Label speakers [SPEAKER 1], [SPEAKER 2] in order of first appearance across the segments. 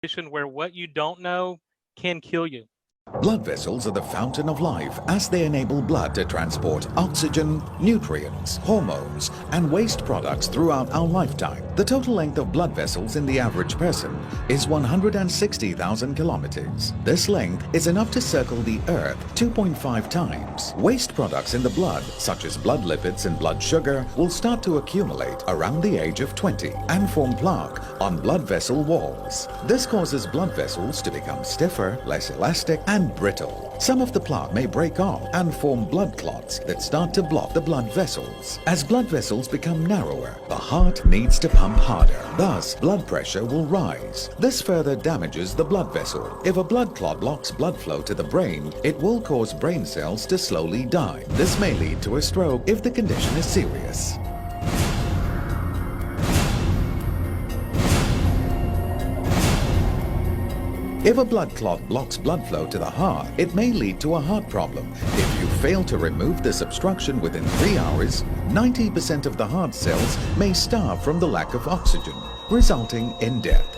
[SPEAKER 1] where what you don't know can kill you.
[SPEAKER 2] Blood vessels are the fountain of life as they enable blood to transport oxygen, nutrients, hormones, and waste products throughout our lifetime. The total length of blood vessels in the average person is 160,000 kilometers. This length is enough to circle the Earth 2.5 times. Waste products in the blood, such as blood lipids and blood sugar, will start to accumulate around the age of 20 and form plaque on blood vessel walls. This causes blood vessels to become stiffer, less elastic, and brittle. Some of the plaque may break off and form blood clots that start to block the blood vessels. As blood vessels become narrower, the heart needs to pump harder. Thus, blood pressure will rise. This further damages the blood vessel. If a blood clot blocks blood flow to the brain, it will cause brain cells to slowly die. This may lead to a stroke if the condition is serious. If a blood clot blocks blood flow to the heart, it may lead to a heart problem. If you fail to remove this obstruction within 3 hours, 90% of the heart cells may starve from the lack of oxygen, resulting in death.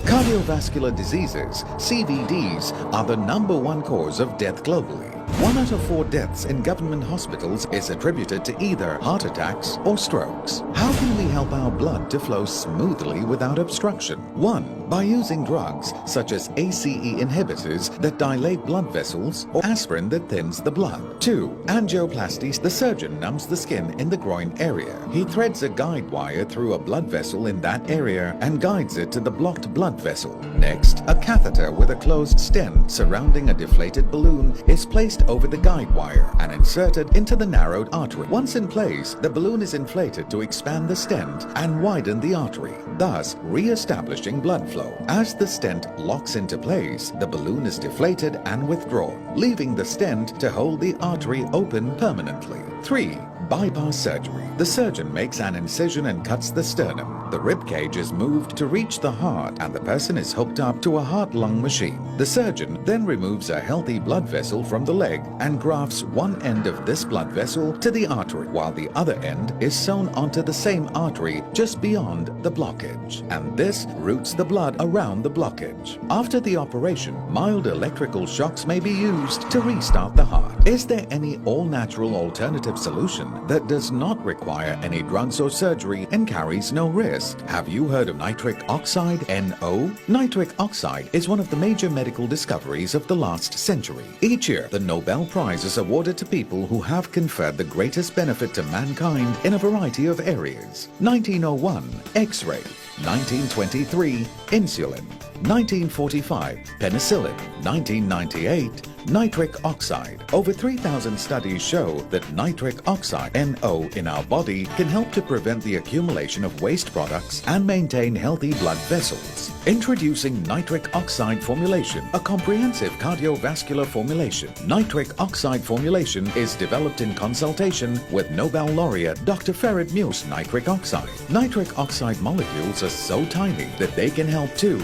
[SPEAKER 2] Cardiovascular diseases, CVDs, are the #1 cause of death globally. 1 out of 4 deaths in government hospitals is attributed to either heart attacks or strokes. How can we help our blood to flow smoothly without obstruction? 1. By using drugs such as ACE inhibitors that dilate blood vessels or aspirin that thins the blood. 2. Angioplasty. The surgeon numbs the skin in the groin area. He threads a guide wire through a blood vessel in that area and guides it to the blocked blood vessel. Next, a catheter with a closed stent surrounding a deflated balloon is placed over the guide wire and inserted into the narrowed artery. Once in place, the balloon is inflated to expand the stent and widen the artery, thus re-establishing blood flow. As the stent locks into place, the balloon is deflated and withdrawn, leaving the stent to hold the artery open permanently. 3. Bypass surgery. The surgeon makes an incision and cuts the sternum. The rib cage is moved to reach the heart and the person is hooked up to a heart-lung machine. The surgeon then removes a healthy blood vessel from the leg and grafts one end of this blood vessel to the artery, while the other end is sewn onto the same artery just beyond the blockage. And this routes the blood around the blockage. After the operation, mild electrical shocks may be used to restart the heart. Is there any all-natural alternative solution that does not require any drugs or surgery and carries no risk? Have you heard of nitric oxide, NO? Nitric oxide is one of the major medical discoveries of the last century. Each year, the Nobel Prize is awarded to people who have conferred the greatest benefit to mankind in a variety of areas. 1901, X-ray. 1923, insulin. 1945, penicillin. 1998, nitric oxide. Over 3,000 studies show that nitric oxide, NO, in our body can help to prevent the accumulation of waste products and maintain healthy blood vessels. Introducing nitric oxide formulation, a comprehensive cardiovascular formulation. Nitric oxide formulation is developed in consultation with Nobel laureate Dr. Ferid Muse. Nitric oxide. Nitric oxide molecules are so tiny that they can help to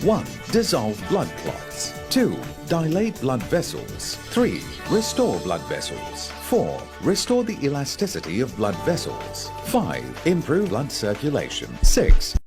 [SPEAKER 2] 1. Dissolve blood clots. 2. Dilate blood vessels. 3. Restore blood vessels. 4. Restore the elasticity of blood vessels. 5. Improve blood circulation. 6.